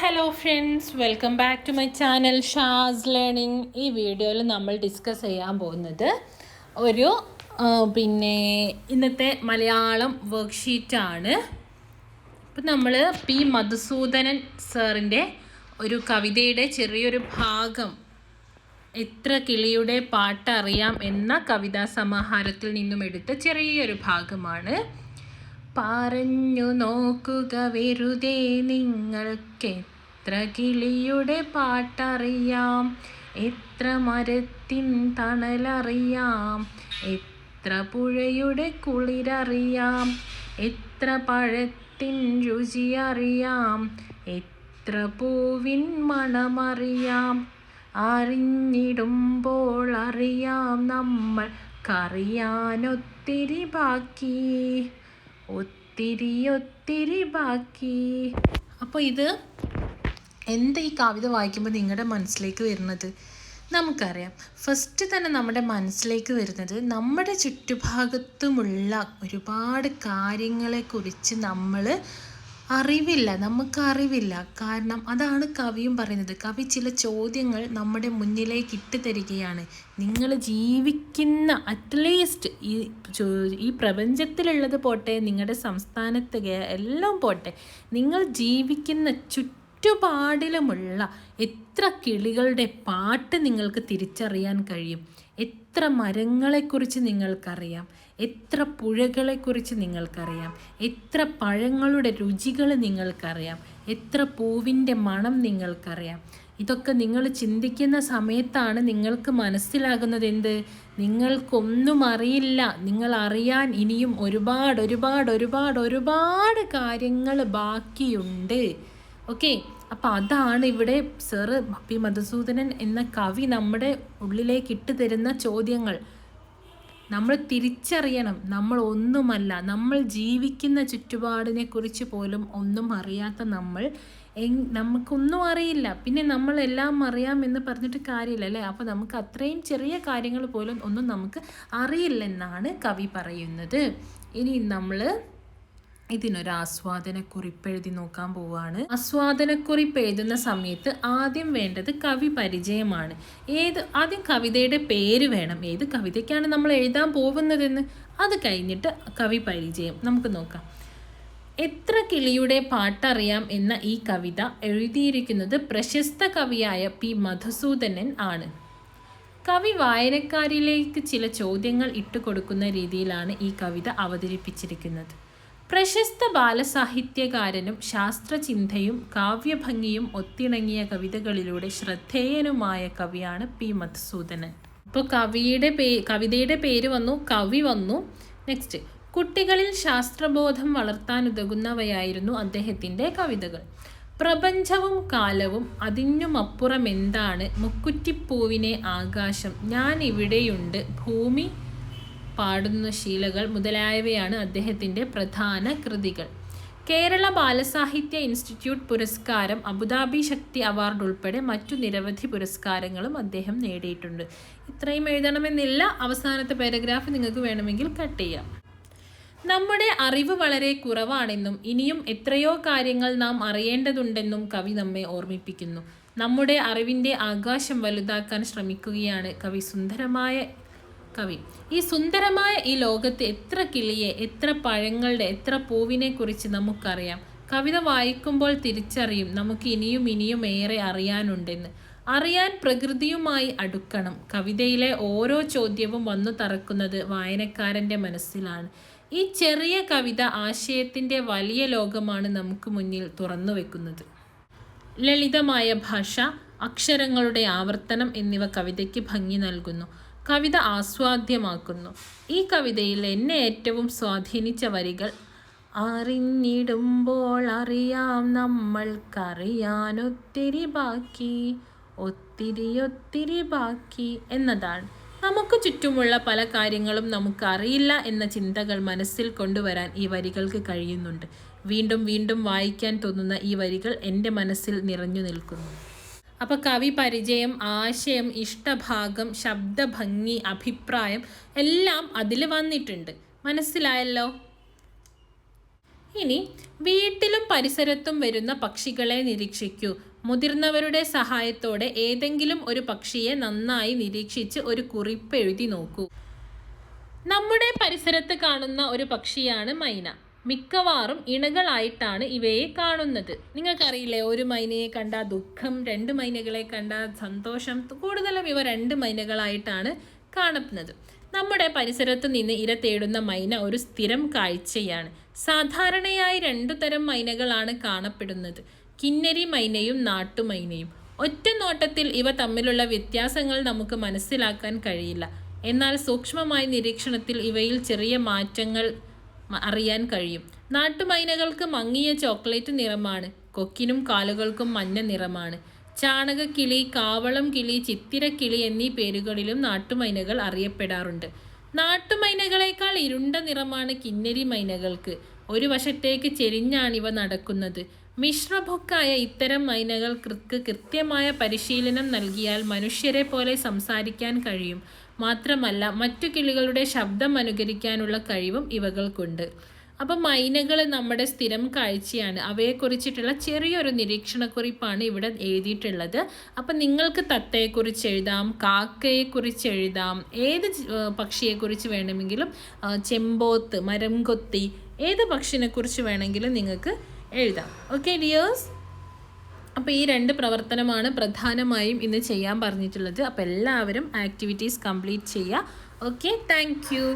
Hello friends, welcome back to my channel ഷാസ് learning. ഈ വീഡിയോയിൽ നമ്മൾ ഡിസ്കസ് ചെയ്യാൻ പോകുന്നത് ഒരു ഇന്നത്തെ മലയാളം വർക്ക്ഷീറ്റാണ്. ഇപ്പം നമ്മൾ പി മധുസൂദനൻ സാറിൻ്റെ ഒരു കവിതയുടെ ചെറിയൊരു ഭാഗം എത്രക്കിളിയുടെ പാട്ടറിയാം എന്ന കവിതാ സമാഹാരത്തിൽ നിന്നും എടുത്ത ചെറിയൊരു ഭാഗമാണ്. പറഞ്ഞു നോക്കുക വെറുതെ നിങ്ങൾക്കെത്ര കിളിയുടെ പാട്ടറിയാം, എത്ര മരത്തിൻ തണലറിയാം, എത്ര പുഴയുടെ കുളിരറിയാം, എത്ര പഴത്തിൻ രുചിയറിയാം, എത്ര പൂവിൻ മണമറിയാം. അറിഞ്ഞിടുമ്പോൾ അറിയാം നമ്മൾക്കറിയാനൊത്തിരി ബാക്കി, ഒത്തിരി ബാക്കി. അപ്പോൾ ഇത് എന്താ ഈ കവിത വായിക്കുമ്പോൾ നിങ്ങളുടെ മനസ്സിലേക്ക് വരുന്നത്? നമുക്കറിയാം, ഫസ്റ്റ് തന്നെ നമ്മുടെ മനസ്സിലേക്ക് വരുന്നത് നമ്മുടെ ചുറ്റുഭാഗത്തുമുള്ള ഒരുപാട് കാര്യങ്ങളെക്കുറിച്ച് നമുക്കറിവില്ല. കാരണം അതാണ് കവിയും പറയുന്നത്. കവി ചില ചോദ്യങ്ങൾ നമ്മുടെ മുന്നിലേക്ക് ഇട്ട് തരികയാണ്. നിങ്ങൾ ജീവിക്കുന്ന അറ്റ്ലീസ്റ്റ് ഈ പ്രപഞ്ചത്തിലുള്ളത് പോട്ടെ, നിങ്ങളുടെ സംസ്ഥാനത്ത് എല്ലാം പോട്ടെ, നിങ്ങൾ ജീവിക്കുന്ന ചുറ്റുപാടിലുമുള്ള എത്ര കിളികളുടെ പാട്ട് നിങ്ങൾക്ക് തിരിച്ചറിയാൻ കഴിയും? എത്ര മരങ്ങളെക്കുറിച്ച് നിങ്ങൾക്കറിയാം, എത്ര പുഴകളെക്കുറിച്ച് നിങ്ങൾക്കറിയാം, എത്ര പഴങ്ങളുടെ രുചികൾ നിങ്ങൾക്കറിയാം, എത്ര പൂവിൻ്റെ മണം നിങ്ങൾക്കറിയാം. ഇതൊക്കെ നിങ്ങൾ ചിന്തിക്കുന്ന സമയത്താണ് നിങ്ങൾക്ക് മനസ്സിലാകുന്നത് എന്ത്? നിങ്ങൾക്കൊന്നും അറിയില്ല, നിങ്ങൾ അറിയാൻ ഇനിയും ഒരുപാട് കാര്യങ്ങൾ ബാക്കിയുണ്ട്. ഓക്കെ, അപ്പോൾ അതാണ് ഇവിടെ സാറ് പി മധുസൂദനൻ എന്ന കവി നമ്മുടെ ഉള്ളിലേക്ക് ഇട്ട് തരുന്ന ചോദ്യങ്ങൾ. നമ്മൾ തിരിച്ചറിയണം, നമ്മൾ ഒന്നുമല്ല. നമ്മൾ ജീവിക്കുന്ന ചുറ്റുപാടിനെ കുറിച്ച് പോലും ഒന്നും അറിയാത്ത നമുക്കൊന്നും അറിയില്ല. പിന്നെ നമ്മളെല്ലാം അറിയാമെന്ന് പറഞ്ഞിട്ട് കാര്യമില്ല അല്ലേ? അപ്പോൾ നമുക്ക് അത്രയും ചെറിയ കാര്യങ്ങൾ പോലും ഒന്നും നമുക്ക് അറിയില്ലെന്നാണ് കവി പറയുന്നത്. ഇനി നമ്മൾ ഇതിനൊരു ആസ്വാദനക്കുറിപ്പ് എഴുതി നോക്കാൻ പോവുകയാണ്. ആസ്വാദനക്കുറിപ്പ് എഴുതുന്ന സമയത്ത് ആദ്യം വേണ്ടത് കവി പരിചയമാണ്. ആദ്യം കവിതയുടെ പേര് വേണം, ഏത് കവിതയ്ക്കാണ് നമ്മൾ എഴുതാൻ പോകുന്നതെന്ന്. അത് കഴിഞ്ഞിട്ട് കവി പരിചയം നമുക്ക് നോക്കാം. എത്ര കിളിയുടെ പാട്ടറിയാം എന്ന ഈ കവിത എഴുതിയിരിക്കുന്നത് പ്രശസ്ത കവിയായ പി മധുസൂദനൻ ആണ്. കവി വായനക്കാരിലേക്ക് ചില ചോദ്യങ്ങൾ ഇട്ടുകൊടുക്കുന്ന രീതിയിലാണ് ഈ കവിത അവതരിപ്പിച്ചിരിക്കുന്നത്. പ്രശസ്ത ബാലസാഹിത്യകാരനും ശാസ്ത്രചിന്തയും കാവ്യഭംഗിയും ഒത്തിണങ്ങിയ കവിതകളിലൂടെ ശ്രദ്ധേയനുമായ കവിയാണ് പി മധുസൂദനൻ. ഇപ്പോൾ കവിതയുടെ പേര് വന്നു, കവി വന്നു. നെക്സ്റ്റ്, കുട്ടികളിൽ ശാസ്ത്രബോധം വളർത്താനുതകുന്നവയായിരുന്നു അദ്ദേഹത്തിൻ്റെ കവിതകൾ. പ്രപഞ്ചവും കാലവും അതിനുമപ്പുറം എന്താണ്, മുക്കുറ്റിപ്പൂവിനെ ആകാശം, ഞാൻ ഇവിടെയുണ്ട്, ഭൂമി പാടുന്ന ശീലകൾ മുതലായവയാണ് അദ്ദേഹത്തിൻ്റെ പ്രധാന കൃതികൾ. കേരള ബാലസാഹിത്യ ഇൻസ്റ്റിറ്റ്യൂട്ട് പുരസ്കാരം, അബുദാബി ശക്തി അവാർഡ് ഉൾപ്പെടെ മറ്റു നിരവധി പുരസ്കാരങ്ങളും അദ്ദേഹം നേടിയിട്ടുണ്ട്. ഇത്രയും എഴുതണമെന്നില്ല, അവസാനത്തെ പാരഗ്രാഫ് നിങ്ങൾക്ക് വേണമെങ്കിൽ കട്ട് ചെയ്യാം. നമ്മുടെ അറിവ് വളരെ കുറവാണെന്നും ഇനിയും എത്രയോ കാര്യങ്ങൾ നാം അറിയേണ്ടതുണ്ടെന്നും കവി നമ്മെ ഓർമ്മിപ്പിക്കുന്നു. നമ്മുടെ അറിവിൻ്റെ ആകാശം വലുതാക്കാൻ ശ്രമിക്കുകയാണ് ഈ സുന്ദരമായ ഈ ലോകത്ത് എത്ര കിളിയെ, എത്ര പഴങ്ങളുടെ, എത്ര പൂവിനെ കുറിച്ച് നമുക്കറിയാം. കവിത വായിക്കുമ്പോൾ തിരിച്ചറിയും നമുക്ക് ഇനിയും ഏറെ അറിയാനുണ്ടെന്ന്. അറിയാൻ പ്രകൃതിയുമായി അടുക്കണം. കവിതയിലെ ഓരോ ചോദ്യവും വന്നു തറക്കുന്നത് വായനക്കാരൻ്റെ മനസ്സിലാണ്. ഈ ചെറിയ കവിത ആശയത്തിൻ്റെ വലിയ ലോകമാണ് നമുക്ക് മുന്നിൽ തുറന്നു വെക്കുന്നത്. ലളിതമായ ഭാഷ, അക്ഷരങ്ങളുടെ ആവർത്തനം എന്നിവ കവിതയ്ക്ക് ഭംഗി നൽകുന്നു, കവിത ആസ്വാദ്യമാക്കുന്നു. ഈ കവിതയിൽ എന്നെ ഏറ്റവും സ്വാധീനിച്ച വരികൾ അറിഞ്ഞിടുമ്പോൾ അറിയാം നമ്മൾക്കറിയാനൊത്തിരി ബാക്കി, ഒത്തിരി ബാക്കി എന്നതാണ്. നമുക്ക് ചുറ്റുമുള്ള പല കാര്യങ്ങളും നമുക്കറിയില്ല എന്ന ചിന്തകൾ മനസ്സിൽ കൊണ്ടുവരാൻ ഈ വരികൾക്ക് കഴിയുന്നുണ്ട്. വീണ്ടും വായിക്കാൻ തോന്നുന്ന ഈ വരികൾ എൻ്റെ മനസ്സിൽ നിറഞ്ഞു നിൽക്കുന്നു. അപ്പോൾ കവി പരിചയം, ആശയം, ഇഷ്ടഭാഗം, ശബ്ദഭംഗി, അഭിപ്രായം എല്ലാം അതിൽ വന്നിട്ടുണ്ട്. മനസ്സിലായല്ലോ? ഇനി വീട്ടിലും പരിസരത്തും വരുന്ന പക്ഷികളെ നിരീക്ഷിക്കൂ. മുതിർന്നവരുടെ സഹായത്തോടെ ഏതെങ്കിലും ഒരു പക്ഷിയെ നന്നായി നിരീക്ഷിച്ച് ഒരു കുറിപ്പ് എഴുതി നോക്കൂ. നമ്മുടെ പരിസരത്ത് കാണുന്ന ഒരു പക്ഷിയാണ് മൈന. മിക്കവാറും ഇണകളായിട്ടാണ് ഇവയെ കാണുന്നത്. നിങ്ങൾക്കറിയില്ലേ, ഒരു മൈനയെ കണ്ടാൽ ദുഃഖം, 2 മൈനകളെ കണ്ടാൽ സന്തോഷം. കൂടുതലും ഇവ 2 മൈനകളായിട്ടാണ് കാണുന്നത്. നമ്മുടെ പരിസരത്ത് നിന്ന് ഇര തേടുന്ന മൈന ഒരു സ്ഥിരം കാഴ്ചയാണ്. സാധാരണയായി 2 തരം മൈനകളാണ് കാണപ്പെടുന്നത്, കിന്നരി മൈനയും നാട്ടുമൈനയും. ഒറ്റ നോട്ടത്തിൽ ഇവ തമ്മിലുള്ള വ്യത്യാസങ്ങൾ നമുക്ക് മനസ്സിലാക്കാൻ കഴിയില്ല. എന്നാൽ സൂക്ഷ്മമായ നിരീക്ഷണത്തിൽ ഇവയിൽ ചെറിയ മാറ്റങ്ങൾ അറിയാൻ കഴിയും. നാട്ടുമൈനകൾക്ക് മങ്ങിയ ചോക്ലേറ്റ് നിറമാണ്. കൊക്കിനും കാലുകൾക്കും മഞ്ഞ നിറമാണ്. ചാണകക്കിളി, കാവളം കിളി, ചിത്തിരക്കിളി എന്നീ പേരുകളിലും നാട്ടുമൈനകൾ അറിയപ്പെടാറുണ്ട്. നാട്ടുമൈനകളേക്കാൾ ഇരുണ്ട നിറമാണ് കിന്നരി മൈനകൾക്ക്. ഒരു വശത്തേക്ക് ചെരിഞ്ഞാണിവ നടക്കുന്നത്. മിശ്രഭുക്കായ ഇത്തരം മൈനകൾക്ക് കൃത്യമായ പരിശീലനം നൽകിയാൽ മനുഷ്യരെ പോലെ സംസാരിക്കാൻ കഴിയും. മാത്രമല്ല മറ്റു കിളികളുടെ ശബ്ദം അനുകരിക്കാനുള്ള കഴിവും ഇവകൾക്കുണ്ട്. അപ്പം മൈനകൾ നമ്മുടെ സ്ഥിരം കാഴ്ചയാണ്. അവയെക്കുറിച്ചിട്ടുള്ള ചെറിയൊരു നിരീക്ഷണക്കുറിപ്പാണ് ഇവിടെ എഴുതിയിട്ടുള്ളത്. അപ്പം നിങ്ങൾക്ക് തത്തയെക്കുറിച്ച് എഴുതാം, കാക്കയെക്കുറിച്ച് എഴുതാം, ഏത് പക്ഷിയെക്കുറിച്ച് വേണമെങ്കിലും, ചെമ്പോത്ത്, മരം കൊത്തി, ഏത് പക്ഷിനെക്കുറിച്ച് വേണമെങ്കിലും നിങ്ങൾക്ക് എഴുതാം. ഓക്കെ ഡിയേഴ്സ്, അപ്പോൾ ഈ 2 പ്രവർത്തനമാണ് പ്രധാനമായും ഇന്ന് ചെയ്യാൻ പറഞ്ഞിട്ടുള്ളത്. അപ്പോൾ എല്ലാവരും ആക്ടിവിറ്റീസ് കംപ്ലീറ്റ് ചെയ്യുക. Okay, thank you.